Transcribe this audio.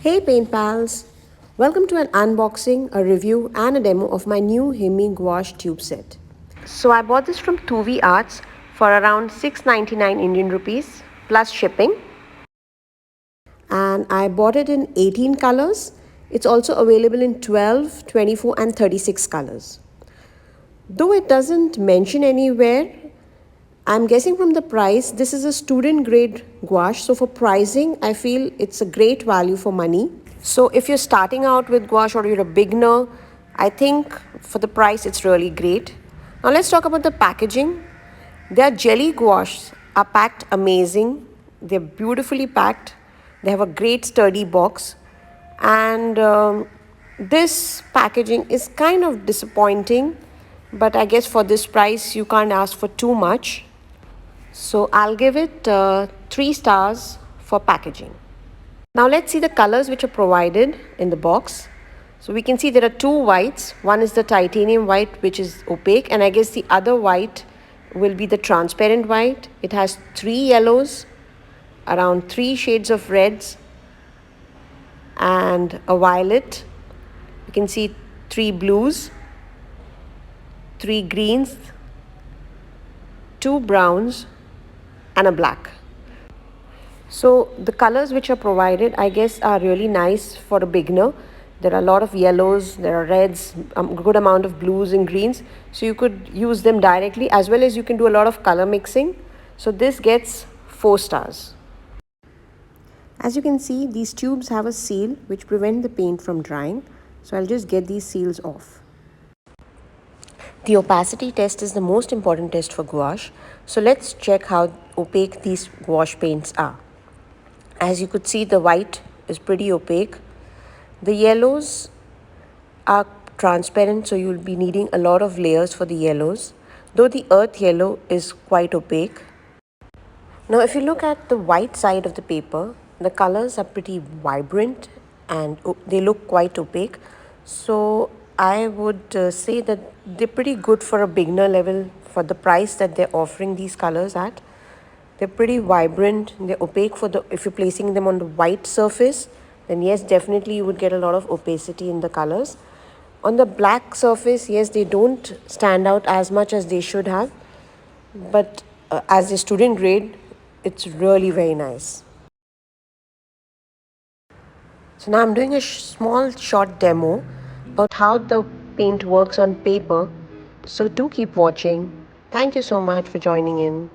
Hey paint pals! Welcome to an unboxing, a review and a demo of my new Himi gouache tube set. So I bought this from Tuvi Arts for around 699 Indian rupees plus shipping. And I bought it in 18 colors. It's also available in 12, 24 and 36 colors. Though it doesn't mention anywhere, I'm guessing from the price, this is a student grade gouache. So for pricing, I feel it's a great value for money. So if you're starting out with gouache or you're a beginner, I think for the price, it's really great. Now let's talk about the packaging. Their jelly gouaches are packed amazing. They're beautifully packed. They have a great sturdy box. And this packaging is kind of disappointing. But I guess for this price, you can't ask for too much. So I'll give it 3 stars for packaging. Now let's see the colors which are provided in the box. So we can see there are two whites. One is the titanium white, which is opaque, and I guess the other white will be the transparent white. It has 3 yellows, around 3 shades of reds, and a violet. You can see 3 blues, 3 greens, 2 browns, and a black. So the colors which are provided, I guess, are really nice for a beginner. There are a lot of yellows, there are reds, a good amount of blues and greens. So you could use them directly, as well as you can do a lot of color mixing. So this gets 4 stars. As you can see, these tubes have a seal which prevent the paint from drying. So I'll just get these seals off. The opacity test is the most important test for gouache. So let's check how opaque these gouache paints are. As you could see, the white is pretty opaque. The yellows are transparent, so you'll be needing a lot of layers for the yellows, though the earth yellow is quite opaque. Now if you look at the white side of the paper, the colors are pretty vibrant and they look quite opaque. So I would say that they're pretty good for a beginner level for the price that they're offering these colors at. They're pretty vibrant, they're opaque if you're placing them on the white surface, then yes, definitely you would get a lot of opacity in the colors. On the black surface, yes, they don't stand out as much as they should have, but as a student grade, it's really very nice. So now I'm doing a small short demo about how the paint works on paper. So do keep watching. Thank you so much for joining in.